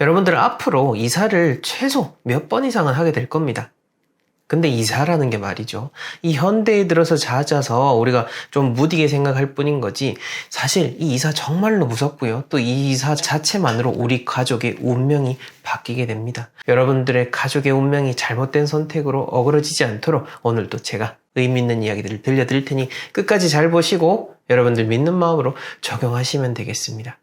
여러분들 앞으로 이사를 최소 몇 번 이상은 하게 될 겁니다. 근데 이사라는 게 말이죠. 이 현대에 들어서 잦아서 우리가 좀 무디게 생각할 뿐인 거지, 사실 이 이사 정말로 무섭고요. 또 이 이사 자체만으로 우리 가족의 운명이 바뀌게 됩니다. 여러분들의 가족의 운명이 잘못된 선택으로 어그러지지 않도록 오늘도 제가 의미 있는 이야기들을 들려드릴 테니 끝까지 잘 보시고 여러분들 믿는 마음으로 적용하시면 되겠습니다.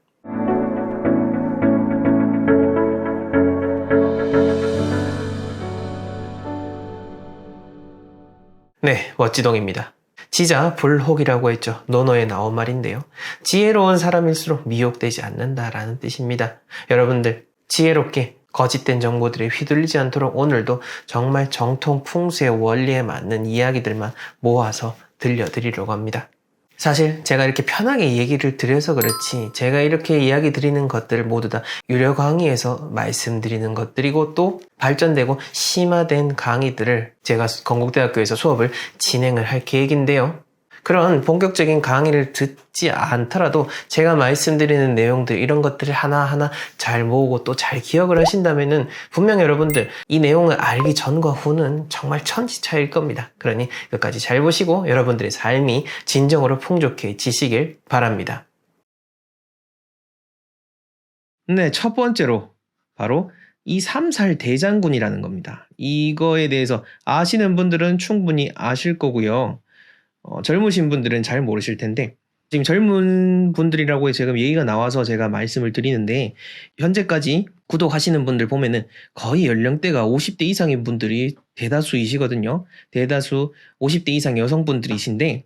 네, 멋지동입니다. 지자 불혹이라고 했죠. 논어에 나온 말인데요. 지혜로운 사람일수록 미혹되지 않는다라는 뜻입니다. 여러분들 지혜롭게 거짓된 정보들에 휘둘리지 않도록 오늘도 정말 정통 풍수의 원리에 맞는 이야기들만 모아서 들려드리려고 합니다. 사실 제가 이렇게 편하게 얘기를 드려서 그렇지, 제가 이렇게 이야기 드리는 것들 모두 다 유료 강의에서 말씀드리는 것들이고 또 발전되고 심화된 강의들을 제가 건국대학교에서 수업을 진행을 할 계획인데요. 그런 본격적인 강의를 듣지 않더라도 제가 말씀드리는 내용들, 이런 것들을 하나하나 잘 모으고 또 잘 기억을 하신다면은 분명 여러분들 이 내용을 알기 전과 후는 정말 천지차이일 겁니다. 그러니 끝까지 잘 보시고 여러분들의 삶이 진정으로 풍족해지시길 바랍니다. 네, 첫 번째로 바로 이 삼살 대장군이라는 겁니다. 이거에 대해서 아시는 분들은 충분히 아실 거고요. 젊으신 분들은 잘 모르실 텐데, 지금 젊은 분들이라고 지금 얘기가 나와서 제가 말씀을 드리는데, 현재까지 구독하시는 분들 보면은 거의 연령대가 50대 이상인 분들이 대다수이시거든요. 대다수 50대 이상 여성분들이신데,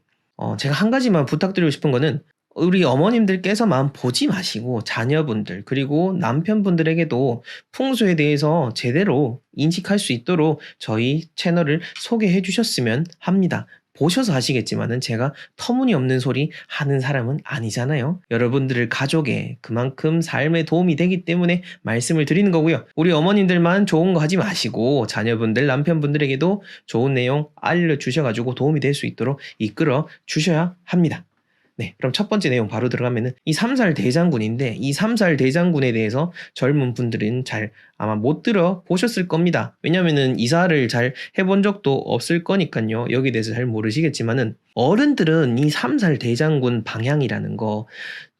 제가 한 가지만 부탁드리고 싶은 거는 우리 어머님들께서만 보지 마시고 자녀분들 그리고 남편분들에게도 풍수에 대해서 제대로 인식할 수 있도록 저희 채널을 소개해 주셨으면 합니다. 보셔서 아시겠지만은 제가 터무니없는 소리 하는 사람은 아니잖아요. 여러분들을 가족에 그만큼 삶에 도움이 되기 때문에 말씀을 드리는 거고요. 우리 어머님들만 좋은 거 하지 마시고 자녀분들, 남편분들에게도 좋은 내용 알려주셔가지고 도움이 될 수 있도록 이끌어 주셔야 합니다. 네, 그럼 첫 번째 내용 바로 들어가면은 이 삼살 대장군인데, 이 삼살 대장군에 대해서 젊은 분들은 잘 아마 못 들어보셨을 겁니다. 왜냐면은 이사를 잘 해본 적도 없을 거니까요. 여기에 대해서 잘 모르시겠지만은 어른들은 이 삼살 대장군 방향이라는 거,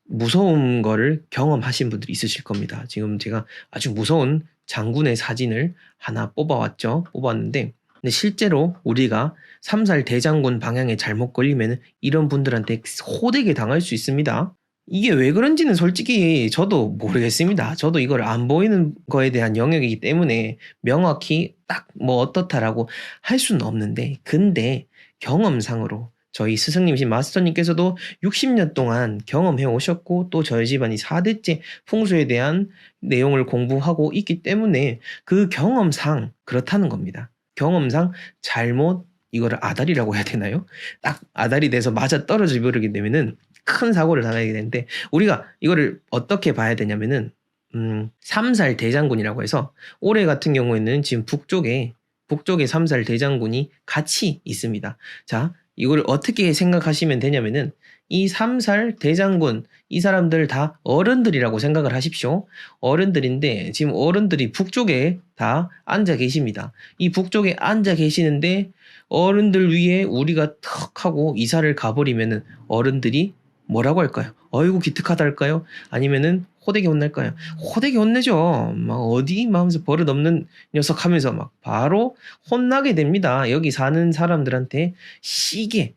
무서운 거를 경험하신 분들이 있으실 겁니다. 지금 제가 아주 무서운 장군의 사진을 하나 뽑았는데 근데 실제로 우리가 삼살 대장군 방향에 잘못 걸리면 이런 분들한테 호되게 당할 수 있습니다. 이게 왜 그런지는 솔직히 저도 모르겠습니다. 저도 이걸 안 보이는 거에 대한 영역이기 때문에 명확히 딱 뭐 어떻다라고 할 수는 없는데, 근데 경험상으로 저희 스승님이신 마스터님께서도 60년 동안 경험해 오셨고 또 저희 집안이 4대째 풍수에 대한 내용을 공부하고 있기 때문에 그 경험상 그렇다는 겁니다. 경험상 잘못, 이거를 아다리라고 해야 되나요? 딱 아다리 돼서 맞아 떨어져 버리게 되면은 큰 사고를 당하게 되는데, 우리가 이거를 어떻게 봐야 되냐면은 삼살 대장군이라고 해서 올해 같은 경우에는 지금 북쪽에 삼살 대장군이 같이 있습니다. 자, 이걸 어떻게 생각하시면 되냐면은 이 삼살 대장군, 이 사람들 다 어른들이라고 생각을 하십시오. 어른들인데 지금 어른들이 북쪽에 다 앉아 계십니다. 이 북쪽에 앉아 계시는데 어른들 위에 우리가 턱 하고 이사를 가버리면은 어른들이 뭐라고 할까요? 어이구 기특하다 할까요? 아니면은 호되게 혼날까요? 호되게 혼내죠. 막 어디 마음에서 버릇없는 녀석 하면서 막 바로 혼나게 됩니다. 여기 사는 사람들한테 시게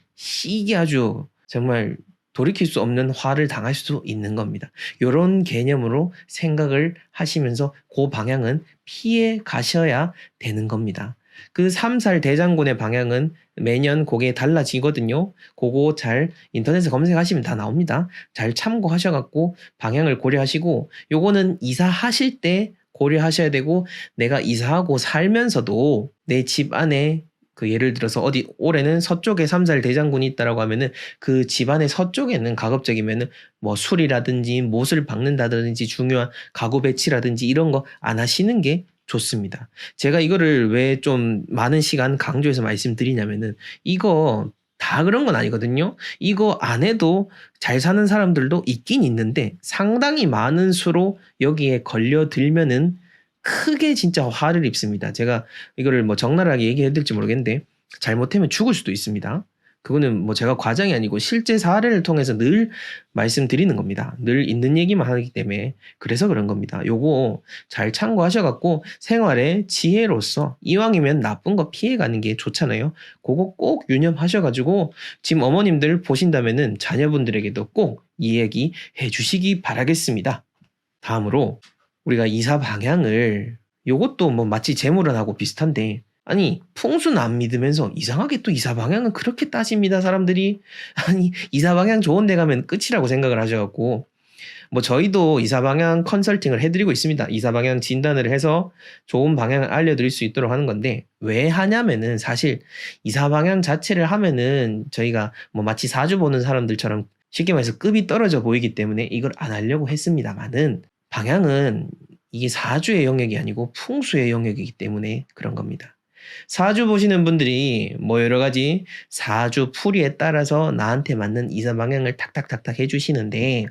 아주 정말 돌이킬 수 없는 화를 당할 수 있는 겁니다. 이런 개념으로 생각을 하시면서 그 방향은 피해 가셔야 되는 겁니다. 그 3살 대장군의 방향은 매년 그게 달라지거든요. 그거 잘 인터넷에 검색하시면 다 나옵니다. 잘 참고하셔갖고 방향을 고려하시고, 요거는 이사하실 때 고려하셔야 되고, 내가 이사하고 살면서도 내 집 안에 그 예를 들어서 어디 올해는 서쪽에 3살 대장군이 있다라고 하면은 그 집안의 서쪽에는 가급적이면은 뭐 술이라든지 못을 박는다든지 중요한 가구 배치라든지 이런 거 안 하시는 게 좋습니다. 제가 이거를 왜 좀 많은 시간 강조해서 말씀드리냐면은 이거 다 그런 건 아니거든요. 이거 안 해도 잘 사는 사람들도 있긴 있는데 상당히 많은 수로 여기에 걸려들면은 크게 진짜 화를 입습니다. 제가 이거를 뭐 적나라하게 얘기해야 될지 모르겠는데 잘못하면 죽을 수도 있습니다. 그거는 뭐 제가 과장이 아니고 실제 사례를 통해서 늘 말씀드리는 겁니다. 늘 있는 얘기만 하기 때문에 그래서 그런 겁니다. 요거 잘 참고하셔갖고 생활의 지혜로서 이왕이면 나쁜 거 피해가는 게 좋잖아요. 그거 꼭 유념하셔가지고 지금 어머님들 보신다면은 자녀분들에게도 꼭 이 얘기 해주시기 바라겠습니다. 다음으로 우리가 이사 방향을 요것도 뭐 마치 재물운하고 비슷한데 아니 풍수는 안 믿으면서 이상하게 또 이사 방향은 그렇게 따집니다 사람들이. 아니 이사 방향 좋은 데 가면 끝이라고 생각을 하셔갖고 뭐 저희도 이사 방향 컨설팅을 해드리고 있습니다. 이사 방향 진단을 해서 좋은 방향을 알려드릴 수 있도록 하는 건데 왜 하냐면은 사실 이사 방향 자체를 하면은 저희가 뭐 마치 사주 보는 사람들처럼 쉽게 말해서 급이 떨어져 보이기 때문에 이걸 안 하려고 했습니다만은 방향은 이게 사주의 영역이 아니고 풍수의 영역이기 때문에 그런 겁니다. 사주 보시는 분들이 뭐 여러 가지 사주 풀이에 따라서 나한테 맞는 이사 방향을 탁탁탁탁 해주시는데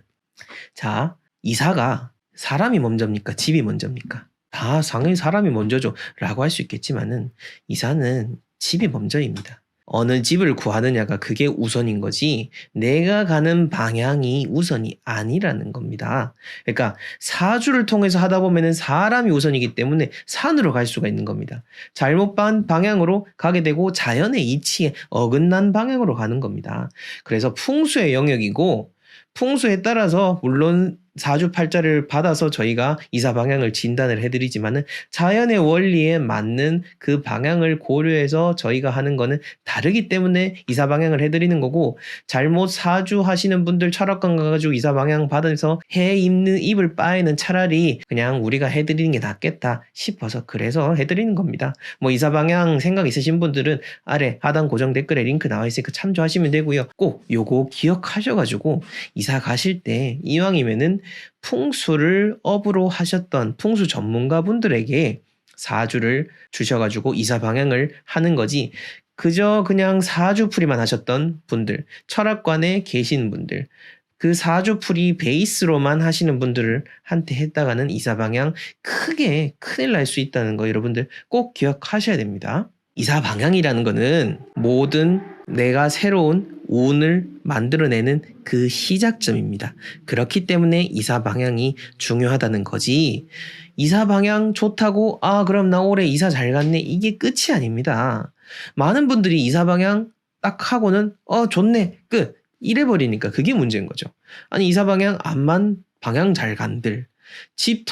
자, 이사가 사람이 먼저입니까? 집이 먼저입니까? 다 당연히 사람이 먼저죠 라고 할 수 있겠지만은 이사는 집이 먼저입니다. 어느 집을 구하느냐가 그게 우선인 거지 내가 가는 방향이 우선이 아니라는 겁니다. 그러니까 사주를 통해서 하다 보면은 사람이 우선이기 때문에 산으로 갈 수가 있는 겁니다. 잘못 반 방향으로 가게 되고 자연의 이치에 어긋난 방향으로 가는 겁니다. 그래서 풍수의 영역이고 풍수에 따라서 물론 사주팔자를 받아서 저희가 이사 방향을 진단을 해드리지만은 자연의 원리에 맞는 그 방향을 고려해서 저희가 하는 거는 다르기 때문에 이사 방향을 해드리는 거고 잘못 사주 하시는 분들 철학관 가가지고 이사 방향 받아서 해 입는 입을 바에는 차라리 그냥 우리가 해드리는 게 낫겠다 싶어서 그래서 해드리는 겁니다. 뭐 이사 방향 생각 있으신 분들은 아래 하단 고정 댓글에 링크 나와 있으니까 참조하시면 되고요. 꼭 요거 기억하셔가지고 이사 가실 때 이왕이면은 풍수를 업으로 하셨던 풍수 전문가분들에게 사주를 주셔가지고 이사 방향을 하는 거지 그저 그냥 사주풀이만 하셨던 분들, 철학관에 계신 분들, 그 사주풀이 베이스로만 하시는 분들을 한테 했다가는 이사 방향 크게 큰일 날 수 있다는 거 여러분들 꼭 기억하셔야 됩니다. 이사 방향이라는 거는 모든 내가 새로운 운을 만들어내는 그 시작점입니다. 그렇기 때문에 이사 방향이 중요하다는 거지. 이사 방향 좋다고 그럼 나 올해 이사 잘 갔네 이게 끝이 아닙니다. 많은 분들이 이사 방향 딱 하고는 좋네 끝 이래버리니까 그게 문제인 거죠. 아니 이사 방향 암만 방향 잘 간들 집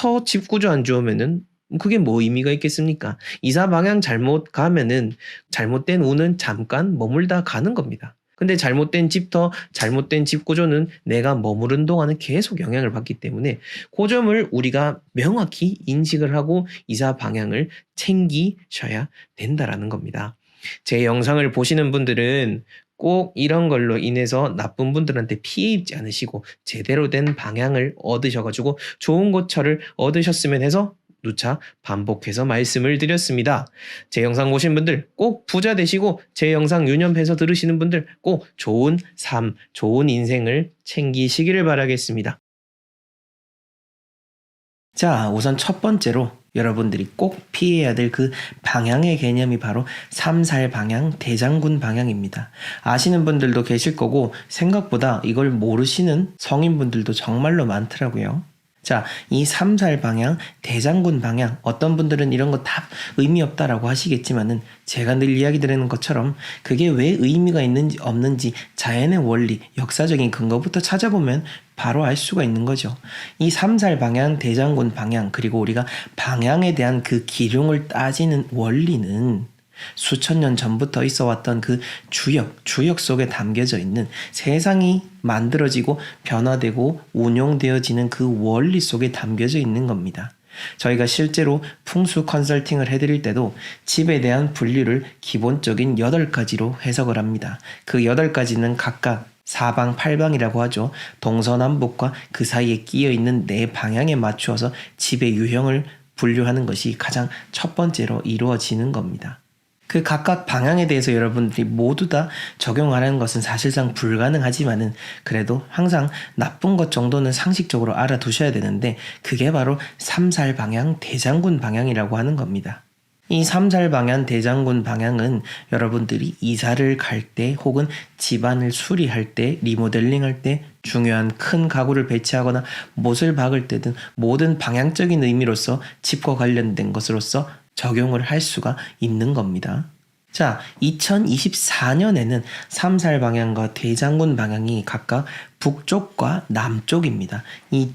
구조 안 좋으면은 그게 뭐 의미가 있겠습니까? 이사 방향 잘못 가면은 잘못된 운은 잠깐 머물다 가는 겁니다. 근데 잘못된 집터, 잘못된 집 구조는 내가 머무른 동안은 계속 영향을 받기 때문에 그 점을 우리가 명확히 인식을 하고 이사 방향을 챙기셔야 된다라는 겁니다. 제 영상을 보시는 분들은 꼭 이런 걸로 인해서 나쁜 분들한테 피해 입지 않으시고 제대로 된 방향을 얻으셔가지고 좋은 고처를 얻으셨으면 해서 누차 반복해서 말씀을 드렸습니다. 제 영상 보신 분들 꼭 부자 되시고 제 영상 유념해서 들으시는 분들 꼭 좋은 삶, 좋은 인생을 챙기시기를 바라겠습니다. 자, 우선 첫 번째로 여러분들이 꼭 피해야 될 그 방향의 개념이 바로 삼살 방향, 대장군 방향입니다. 아시는 분들도 계실 거고 생각보다 이걸 모르시는 성인분들도 정말로 많더라고요. 자, 이 삼살 방향, 대장군 방향 어떤 분들은 이런 거 다 의미 없다라고 하시겠지만은 제가 늘 이야기 드리는 것처럼 그게 왜 의미가 있는지 없는지 자연의 원리, 역사적인 근거부터 찾아보면 바로 알 수가 있는 거죠. 이 삼살 방향, 대장군 방향 그리고 우리가 방향에 대한 그 기륭을 따지는 원리는 수천 년 전부터 있어 왔던 그 주역 속에 담겨져 있는 세상이 만들어지고 변화되고 운용되어지는 그 원리 속에 담겨져 있는 겁니다. 저희가 실제로 풍수 컨설팅을 해드릴 때도 집에 대한 분류를 기본적인 8가지로 해석을 합니다. 그 8가지는 각각 사방 팔방이라고 하죠. 동서남북과 그 사이에 끼어있는 4방향에 맞추어서 집의 유형을 분류하는 것이 가장 첫 번째로 이루어지는 겁니다. 그 각각 방향에 대해서 여러분들이 모두 다 적용하라는 것은 사실상 불가능하지만은 그래도 항상 나쁜 것 정도는 상식적으로 알아두셔야 되는데 그게 바로 삼살 방향, 대장군 방향이라고 하는 겁니다. 이 삼살 방향, 대장군 방향은 여러분들이 이사를 갈 때 혹은 집안을 수리할 때, 리모델링 할 때, 중요한 큰 가구를 배치하거나 못을 박을 때든 모든 방향적인 의미로서 집과 관련된 것으로서 적용을 할 수가 있는 겁니다. 자, 2024년에는 삼살 방향과 대장군 방향이 각각 북쪽과 남쪽입니다. 이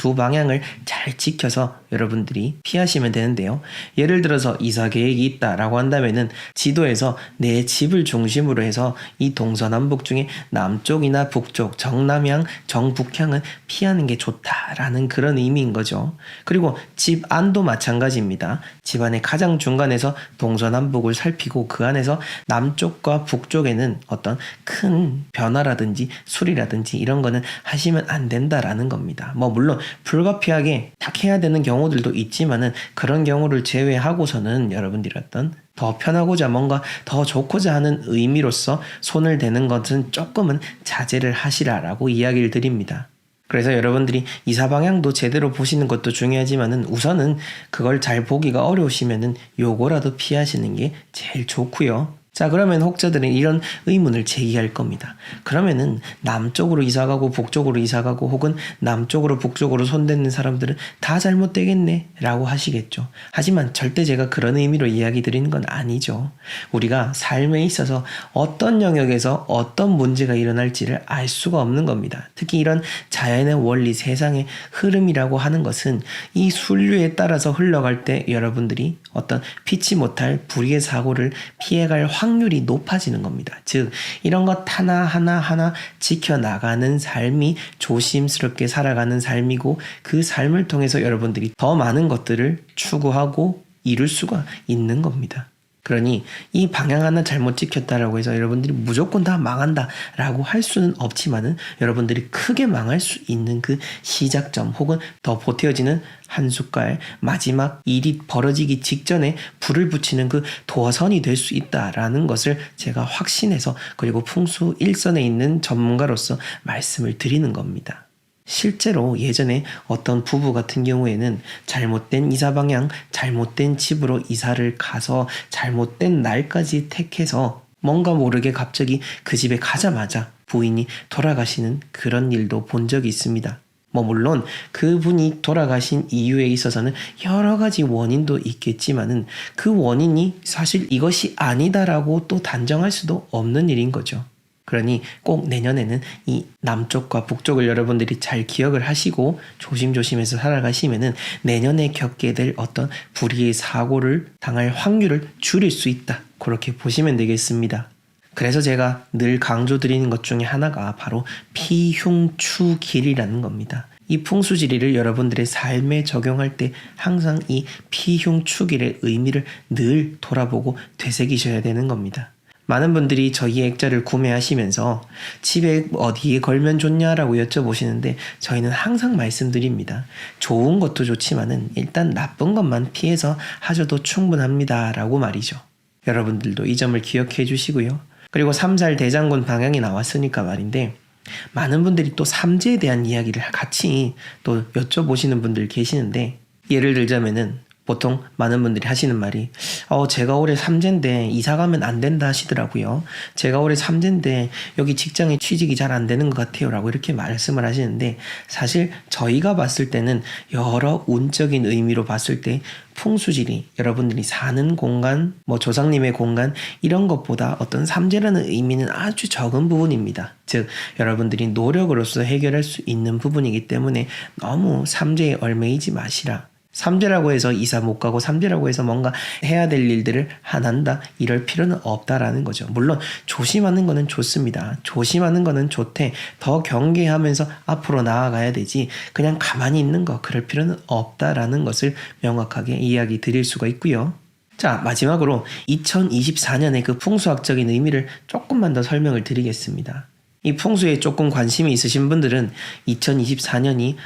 두 방향을 잘 지켜서 여러분들이 피하시면 되는데요. 예를 들어서 이사 계획이 있다라고 한다면은 지도에서 내 집을 중심으로 해서 이 동서남북 중에 남쪽이나 북쪽, 정남향, 정북향은 피하는 게 좋다라는 그런 의미인 거죠. 그리고 집 안도 마찬가지입니다. 집 안의 가장 중간에서 동서남북을 살피고 그 안에서 남쪽과 북쪽에는 어떤 큰 변화라든지 수리라든지 이런 거는 하시면 안 된다라는 겁니다. 물론 불가피하게 딱 해야 되는 경우들도 있지만은 그런 경우를 제외하고서는 여러분들이 어떤 더 편하고자 뭔가 더 좋고자 하는 의미로서 손을 대는 것은 조금은 자제를 하시라라고 이야기를 드립니다. 그래서 여러분들이 이사 방향도 제대로 보시는 것도 중요하지만은 우선은 그걸 잘 보기가 어려우시면은 요거라도 피하시는 게 제일 좋고요. 자, 그러면 혹자들은 이런 의문을 제기할 겁니다. 그러면은 남쪽으로 이사가고 북쪽으로 이사가고 혹은 남쪽으로 북쪽으로 손대는 사람들은 다 잘못되겠네 라고 하시겠죠. 하지만 절대 제가 그런 의미로 이야기 드리는 건 아니죠. 우리가 삶에 있어서 어떤 영역에서 어떤 문제가 일어날지를 알 수가 없는 겁니다. 특히 이런 자연의 원리, 세상의 흐름이라고 하는 것은 이 순류에 따라서 흘러갈 때 여러분들이 어떤 피치 못할 불의의 사고를 피해갈 확률이 높아지는 겁니다. 즉 이런 것 하나 지켜나가는 삶이 조심스럽게 살아가는 삶이고 그 삶을 통해서 여러분들이 더 많은 것들을 추구하고 이룰 수가 있는 겁니다. 그러니 이 방향 하나 잘못 지켰다라고 해서 여러분들이 무조건 다 망한다라고 할 수는 없지만은 여러분들이 크게 망할 수 있는 그 시작점 혹은 더 보태어지는 한 숟갈 마지막 일이 벌어지기 직전에 불을 붙이는 그 도화선이 될 수 있다라는 것을 제가 확신해서 그리고 풍수 일선에 있는 전문가로서 말씀을 드리는 겁니다. 실제로 예전에 어떤 부부 같은 경우에는 잘못된 이사 방향, 잘못된 집으로 이사를 가서 잘못된 날까지 택해서 뭔가 모르게 갑자기 그 집에 가자마자 부인이 돌아가시는 그런 일도 본 적이 있습니다. 물론 그분이 돌아가신 이유에 있어서는 여러 가지 원인도 있겠지만은 그 원인이 사실 이것이 아니다라고 또 단정할 수도 없는 일인 거죠. 그러니 꼭 내년에는 이 남쪽과 북쪽을 여러분들이 잘 기억을 하시고 조심조심해서 살아가시면은 내년에 겪게 될 어떤 불의의 사고를 당할 확률을 줄일 수 있다. 그렇게 보시면 되겠습니다. 그래서 제가 늘 강조드리는 것 중에 하나가 바로 피흉추길이라는 겁니다. 이 풍수지리를 여러분들의 삶에 적용할 때 항상 이 피흉추길의 의미를 늘 돌아보고 되새기셔야 되는 겁니다. 많은 분들이 저희 액자를 구매하시면서 집에 어디에 걸면 좋냐라고 여쭤보시는데 저희는 항상 말씀드립니다. 좋은 것도 좋지만은 일단 나쁜 것만 피해서 하셔도 충분합니다 라고 말이죠. 여러분들도 이 점을 기억해 주시고요. 그리고 삼살 대장군 방향이 나왔으니까 말인데 많은 분들이 또 삼재에 대한 이야기를 같이 또 여쭤보시는 분들 계시는데 예를 들자면은 보통 많은 분들이 하시는 말이 제가 올해 삼재인데 이사 가면 안 된다 하시더라고요. 제가 올해 삼재인데 여기 직장에 취직이 잘 안 되는 것 같아요 라고 이렇게 말씀을 하시는데 사실 저희가 봤을 때는 여러 운적인 의미로 봤을 때 풍수지리, 여러분들이 사는 공간, 조상님의 공간 이런 것보다 어떤 삼재라는 의미는 아주 적은 부분입니다. 즉 여러분들이 노력으로서 해결할 수 있는 부분이기 때문에 너무 삼재에 얽매이지 마시라. 삼재라고 해서 이사 못 가고 삼재라고 해서 뭔가 해야 될 일들을 안 한다 이럴 필요는 없다라는 거죠. 물론 조심하는 거는 좋습니다. 조심하는 거는 좋대. 더 경계하면서 앞으로 나아가야 되지 그냥 가만히 있는 거 그럴 필요는 없다라는 것을 명확하게 이야기 드릴 수가 있고요. 자, 마지막으로 2024년의 그 풍수학적인 의미를 조금만 더 설명을 드리겠습니다. 이 풍수에 조금 관심이 있으신 분들은 2024년이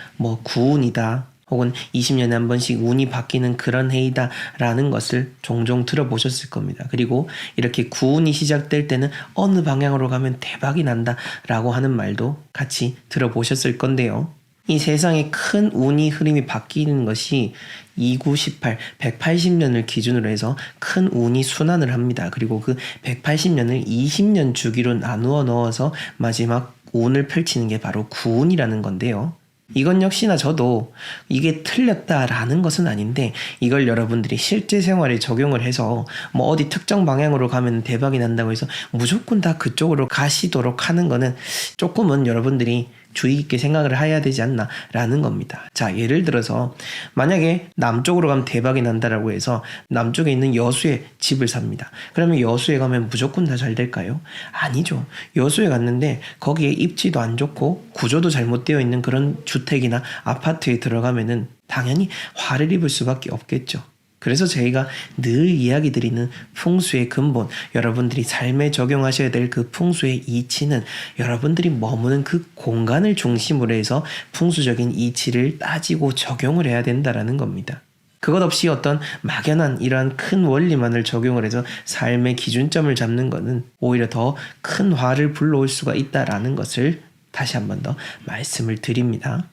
구운이다 혹은 20년에 한 번씩 운이 바뀌는 그런 해이다라는 것을 종종 들어보셨을 겁니다. 그리고 이렇게 구운이 시작될 때는 어느 방향으로 가면 대박이 난다라고 하는 말도 같이 들어보셨을 건데요. 이 세상에 큰 운이 흐름이 바뀌는 것이 2918, 180년을 기준으로 해서 큰 운이 순환을 합니다. 그리고 그 180년을 20년 주기로 나누어 넣어서 마지막 운을 펼치는 게 바로 구운이라는 건데요. 이건 역시나 저도 이게 틀렸다라는 것은 아닌데 이걸 여러분들이 실제 생활에 적용을 해서 뭐 어디 특정 방향으로 가면 대박이 난다고 해서 무조건 다 그쪽으로 가시도록 하는 거는 조금은 여러분들이 주의 깊게 생각을 해야 되지 않나라는 겁니다. 자, 예를 들어서 만약에 남쪽으로 가면 대박이 난다라고 해서 남쪽에 있는 여수에 집을 삽니다. 그러면 여수에 가면 무조건 다 잘 될까요? 아니죠. 여수에 갔는데 거기에 입지도 안 좋고 구조도 잘못되어 있는 그런 주택이나 아파트에 들어가면은 당연히 화를 입을 수밖에 없겠죠. 그래서 저희가 늘 이야기 드리는 풍수의 근본, 여러분들이 삶에 적용하셔야 될 그 풍수의 이치는 여러분들이 머무는 그 공간을 중심으로 해서 풍수적인 이치를 따지고 적용을 해야 된다라는 겁니다. 그것 없이 어떤 막연한 이러한 큰 원리만을 적용을 해서 삶의 기준점을 잡는 것은 오히려 더 큰 화를 불러올 수가 있다라는 것을 다시 한 번 더 말씀을 드립니다.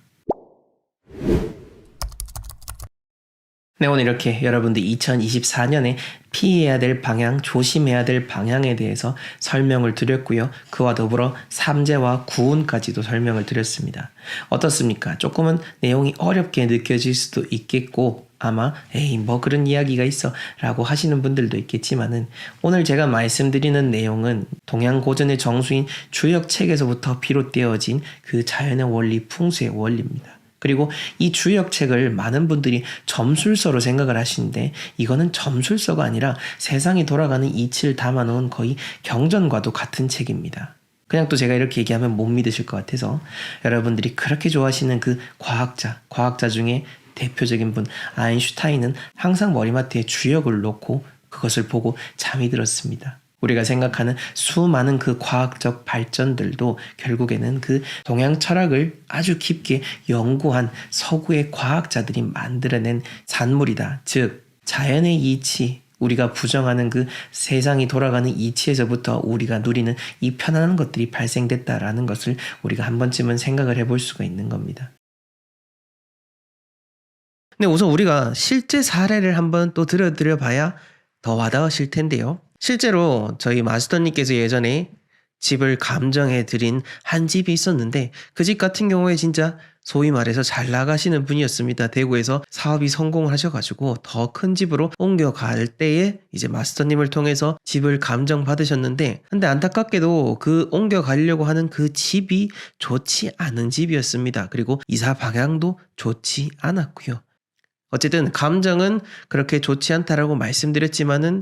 네, 오늘 이렇게 여러분들 2024년에 피해야 될 방향, 조심해야 될 방향에 대해서 설명을 드렸고요. 그와 더불어 삼재와 구운까지도 설명을 드렸습니다. 어떻습니까? 조금은 내용이 어렵게 느껴질 수도 있겠고 아마 에이 뭐 그런 이야기가 있어 라고 하시는 분들도 있겠지만은 오늘 제가 말씀드리는 내용은 동양고전의 정수인 주역책에서부터 비롯되어진 그 자연의 원리, 풍수의 원리입니다. 그리고 이 주역책을 많은 분들이 점술서로 생각을 하시는데 이거는 점술서가 아니라 세상이 돌아가는 이치를 담아놓은 거의 경전과도 같은 책입니다. 그냥 또 제가 이렇게 얘기하면 못 믿으실 것 같아서 여러분들이 그렇게 좋아하시는 그 과학자 중에 대표적인 분 아인슈타인은 항상 머리맡에 주역을 놓고 그것을 보고 잠이 들었습니다. 우리가 생각하는 수많은 그 과학적 발전들도 결국에는 그 동양 철학을 아주 깊게 연구한 서구의 과학자들이 만들어낸 산물이다. 즉 자연의 이치, 우리가 부정하는 그 세상이 돌아가는 이치에서부터 우리가 누리는 이 편안한 것들이 발생됐다라는 것을 우리가 한 번쯤은 생각을 해볼 수가 있는 겁니다. 근데 우선 우리가 실제 사례를 한번 또 들어드려 봐야 더 와닿으실 텐데요. 실제로 저희 마스터님께서 예전에 집을 감정해 드린 한 집이 있었는데 그 집 같은 경우에 진짜 소위 말해서 잘 나가시는 분이었습니다. 대구에서 사업이 성공을 하셔가지고 더 큰 집으로 옮겨갈 때에 이제 마스터님을 통해서 집을 감정 받으셨는데 근데 안타깝게도 그 옮겨가려고 하는 그 집이 좋지 않은 집이었습니다. 그리고 이사 방향도 좋지 않았고요. 어쨌든 감정은 그렇게 좋지 않다라고 말씀드렸지만은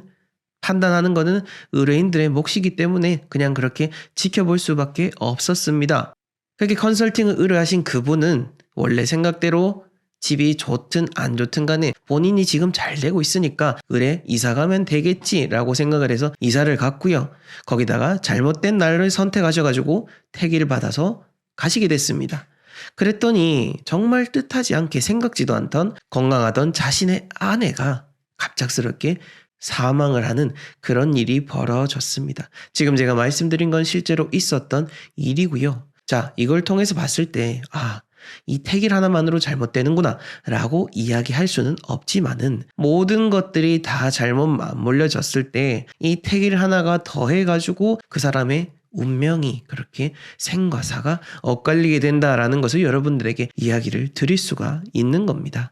판단하는 거는 의뢰인들의 몫이기 때문에 그냥 그렇게 지켜볼 수밖에 없었습니다. 그렇게 컨설팅을 의뢰하신 그분은 원래 생각대로 집이 좋든 안 좋든 간에 본인이 지금 잘 되고 있으니까 그래 이사 가면 되겠지라고 생각을 해서 이사를 갔고요. 거기다가 잘못된 날을 선택하셔가지고 택일을 받아서 가시게 됐습니다. 그랬더니 정말 뜻하지 않게 생각지도 않던 건강하던 자신의 아내가 갑작스럽게 사망을 하는 그런 일이 벌어졌습니다. 지금 제가 말씀드린 건 실제로 있었던 일이고요. 자, 이걸 통해서 봤을 때 이 택일 하나만으로 잘못되는구나 라고 이야기할 수는 없지만은 모든 것들이 다 잘못 맞물려졌을 때 이 택일 하나가 더해가지고 그 사람의 운명이 그렇게 생과 사가 엇갈리게 된다라는 것을 여러분들에게 이야기를 드릴 수가 있는 겁니다.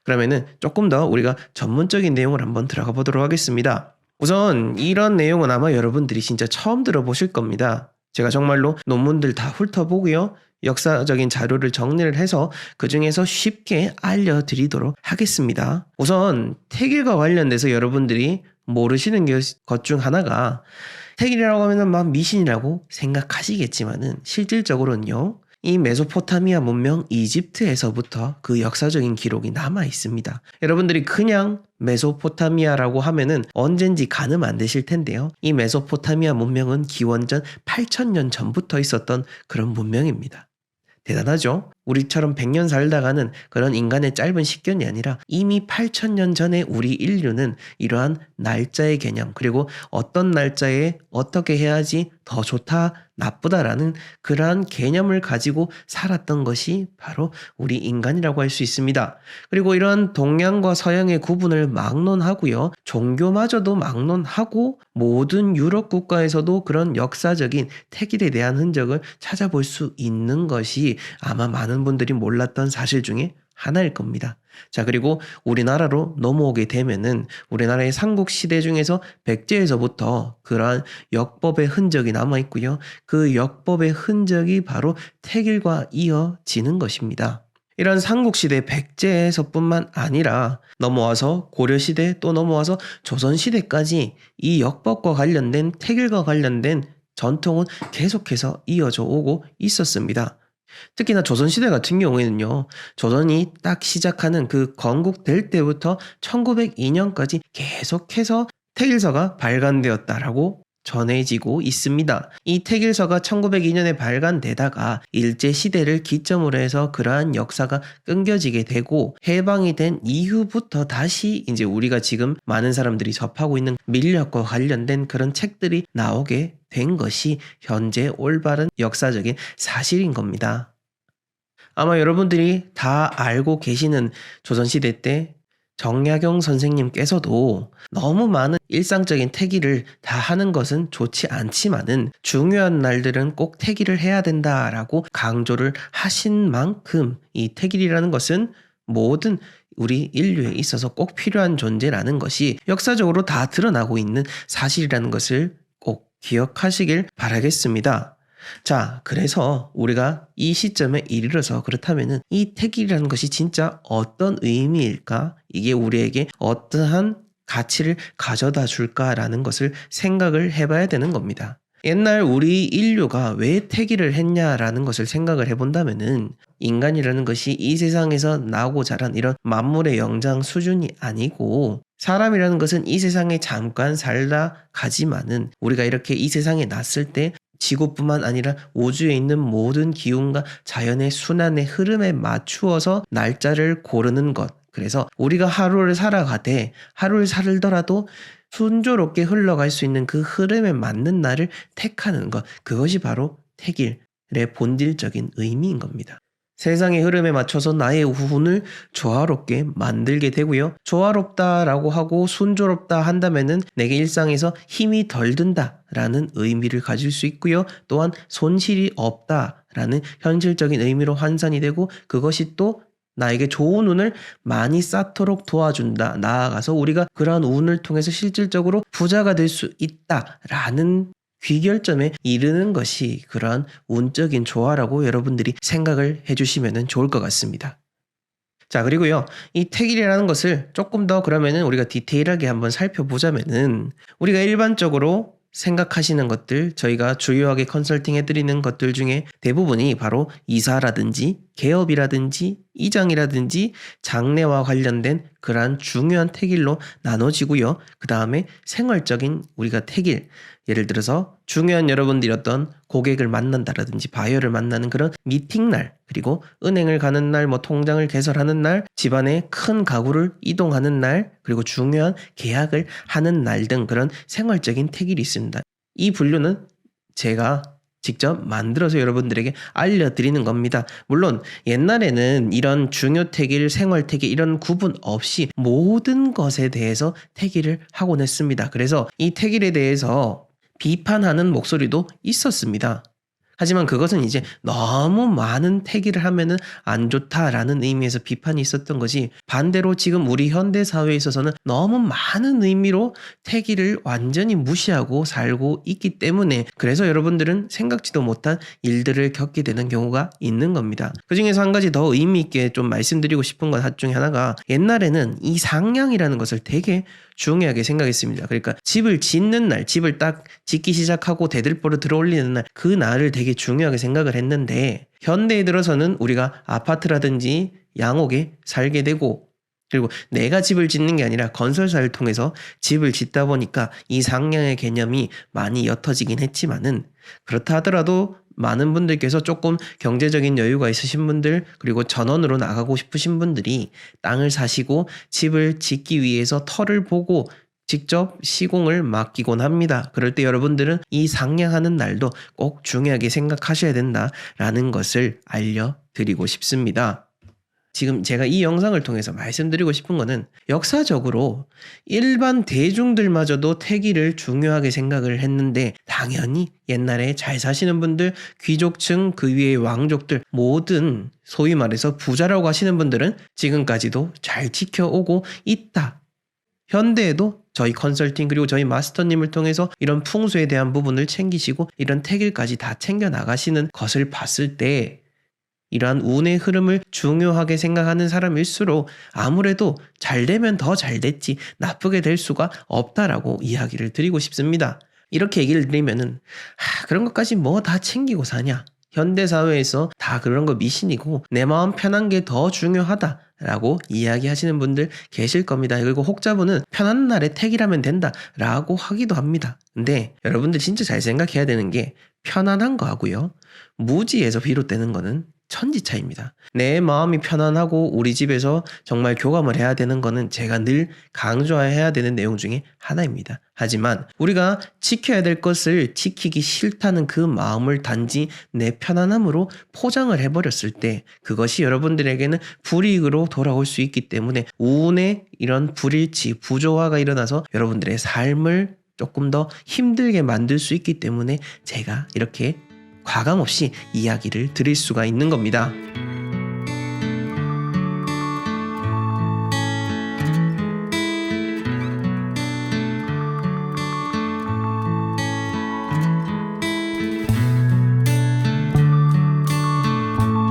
그러면은 조금 더 우리가 전문적인 내용을 한번 들어가 보도록 하겠습니다. 우선 이런 내용은 아마 여러분들이 진짜 처음 들어보실 겁니다. 제가 정말로 논문들 다 훑어보고요. 역사적인 자료를 정리를 해서 그 중에서 쉽게 알려드리도록 하겠습니다. 우선 택일과 관련돼서 여러분들이 모르시는 것 중 하나가 택일이라고 하면 막 미신이라고 생각하시겠지만은 실질적으로는요. 이 메소포타미아 문명 이집트에서부터 그 역사적인 기록이 남아 있습니다. 여러분들이 그냥 메소포타미아라고 하면은 언젠지 가늠 안 되실 텐데요. 이 메소포타미아 문명은 기원전 8,000년 전부터 있었던 그런 문명입니다. 대단하죠? 우리처럼 100년 살다가는 그런 인간의 짧은 식견이 아니라 이미 8,000년 전에 우리 인류는 이러한 날짜의 개념, 그리고 어떤 날짜에 어떻게 해야지 더 좋다, 나쁘다라는 그러한 개념을 가지고 살았던 것이 바로 우리 인간이라고 할 수 있습니다. 그리고 이러한 동양과 서양의 구분을 막론하고요. 종교마저도 막론하고 모든 유럽 국가에서도 그런 역사적인 택일에 대한 흔적을 찾아볼 수 있는 것이 아마 많은 분들이 몰랐던 사실 중에 하나일 겁니다. 자, 그리고 우리나라로 넘어오게 되면은 우리나라의 삼국시대 중에서 백제에서부터 그러한 역법의 흔적이 남아있고요. 그 역법의 흔적이 바로 택일과 이어지는 것입니다. 이런 삼국시대 백제에서뿐만 아니라 넘어와서 고려시대 또 넘어와서 조선시대까지 이 역법과 관련된 택일과 관련된 전통은 계속해서 이어져 오고 있었습니다. 특히나 조선시대 같은 경우에는요. 조선이 딱 시작하는 그 건국될 때부터 1902년까지 계속해서 택일서가 발간되었다라고 전해지고 있습니다. 이 택일서가 1902년에 발간되다가 일제시대를 기점으로 해서 그러한 역사가 끊겨지게 되고 해방이 된 이후부터 다시 이제 우리가 지금 많은 사람들이 접하고 있는 민력과 관련된 그런 책들이 나오게 된 것이 현재 올바른 역사적인 사실인 겁니다. 아마 여러분들이 다 알고 계시는 조선시대 때 정약용 선생님께서도 너무 많은 일상적인 택일을 다 하는 것은 좋지 않지만은 중요한 날들은 꼭 택일을 해야 된다라고 강조를 하신 만큼 이 택일이라는 것은 모든 우리 인류에 있어서 꼭 필요한 존재라는 것이 역사적으로 다 드러나고 있는 사실이라는 것을 꼭 기억하시길 바라겠습니다. 자, 그래서 우리가 이 시점에 이르러서 그렇다면은 이 택일이라는 것이 진짜 어떤 의미일까? 이게 우리에게 어떠한 가치를 가져다 줄까라는 것을 생각을 해봐야 되는 겁니다. 옛날 우리 인류가 왜 택일을 했냐라는 것을 생각을 해본다면은 인간이라는 것이 이 세상에서 나고 자란 이런 만물의 영장 수준이 아니고 사람이라는 것은 이 세상에 잠깐 살다 가지만은 우리가 이렇게 이 세상에 났을 때 지구뿐만 아니라 우주에 있는 모든 기운과 자연의 순환의 흐름에 맞추어서 날짜를 고르는 것. 그래서 우리가 하루를 살아가되 하루를 살더라도 순조롭게 흘러갈 수 있는 그 흐름에 맞는 날을 택하는 것. 그것이 바로 택일의 본질적인 의미인 겁니다. 세상의 흐름에 맞춰서 나의 운을 조화롭게 만들게 되고요. 조화롭다라고 하고 순조롭다 한다면은 내게 일상에서 힘이 덜 든다라는 의미를 가질 수 있고요. 또한 손실이 없다라는 현실적인 의미로 환산이 되고 그것이 또 나에게 좋은 운을 많이 쌓도록 도와준다. 나아가서 우리가 그러한 운을 통해서 실질적으로 부자가 될 수 있다라는 귀결점에 이르는 것이 그러한 운적인 조화라고 여러분들이 생각을 해주시면 좋을 것 같습니다. 자, 그리고요, 이 택일이라는 것을 조금 더 그러면은 우리가 디테일하게 한번 살펴보자면은 우리가 일반적으로 생각하시는 것들, 저희가 주요하게 컨설팅 해드리는 것들 중에 대부분이 바로 이사라든지 개업이라든지 이장이라든지 장례와 관련된 그러한 중요한 택일로 나눠지고요. 그 다음에 생활적인 우리가 택일, 예를 들어서 중요한 여러분들이 어떤 고객을 만난다라든지 바이어를 만나는 그런 미팅날, 그리고 은행을 가는 날, 뭐 통장을 개설하는 날, 집안에 큰 가구를 이동하는 날, 그리고 중요한 계약을 하는 날 등 그런 생활적인 택일이 있습니다. 이 분류는 제가 직접 만들어서 여러분들에게 알려드리는 겁니다. 물론 옛날에는 이런 중요 택일, 생활 택일 이런 구분 없이 모든 것에 대해서 택일을 하곤 했습니다. 그래서 이 택일에 대해서 비판하는 목소리도 있었습니다. 하지만 그것은 이제 너무 많은 택일을 하면은 안 좋다라는 의미에서 비판이 있었던 것이, 반대로 지금 우리 현대 사회에 있어서는 너무 많은 의미로 택일을 완전히 무시하고 살고 있기 때문에 그래서 여러분들은 생각지도 못한 일들을 겪게 되는 경우가 있는 겁니다. 그 중에서 한 가지 더 의미 있게 좀 말씀드리고 싶은 것 중에 하나가, 옛날에는 이 상량이라는 것을 되게 중요하게 생각했습니다. 그러니까 집을 짓는 날, 집을 딱 짓기 시작하고 대들보를 들어올리는 날, 그 날을 되게 중요하게 생각을 했는데 현대에 들어서는 우리가 아파트라든지 양옥에 살게 되고 그리고 내가 집을 짓는 게 아니라 건설사를 통해서 집을 짓다 보니까 이 상향의 개념이 많이 옅어지긴 했지만은, 그렇다 하더라도 많은 분들께서 조금 경제적인 여유가 있으신 분들, 그리고 전원으로 나가고 싶으신 분들이 땅을 사시고 집을 짓기 위해서 터를 보고 직접 시공을 맡기곤 합니다. 그럴 때 여러분들은 이 상향하는 날도 꼭 중요하게 생각하셔야 된다라는 것을 알려드리고 싶습니다. 지금 제가 이 영상을 통해서 말씀드리고 싶은 거는, 역사적으로 일반 대중들마저도 태기를 중요하게 생각을 했는데, 당연히 옛날에 잘 사시는 분들, 귀족층, 그 위의 왕족들, 모든 소위 말해서 부자라고 하시는 분들은 지금까지도 잘 지켜오고 있다. 현대에도 저희 컨설팅 그리고 저희 마스터님을 통해서 이런 풍수에 대한 부분을 챙기시고 이런 태길까지 다 챙겨 나가시는 것을 봤을 때, 이러한 운의 흐름을 중요하게 생각하는 사람일수록 아무래도 잘 되면 더 잘 됐지 나쁘게 될 수가 없다라고 이야기를 드리고 싶습니다. 이렇게 얘기를 드리면은 그런 것까지 뭐 다 챙기고 사냐, 현대사회에서 다 그런 거 미신이고 내 마음 편한 게 더 중요하다라고 이야기하시는 분들 계실 겁니다. 그리고 혹자분은 편한 날에 택이라면 된다라고 하기도 합니다. 근데 여러분들 진짜 잘 생각해야 되는 게, 편안한 거하고요, 무지에서 비롯되는 거는 천지 차이입니다. 내 마음이 편안하고 우리 집에서 정말 교감을 해야 되는 거는 제가 늘 강조해야 되는 내용 중에 하나입니다. 하지만 우리가 지켜야 될 것을 지키기 싫다는 그 마음을 단지 내 편안함으로 포장을 해버렸을 때, 그것이 여러분들에게는 불이익으로 돌아올 수 있기 때문에 운의 이런 불일치, 부조화가 일어나서 여러분들의 삶을 조금 더 힘들게 만들 수 있기 때문에 제가 이렇게 과감 없이 이야기를 드릴 수가 있는 겁니다.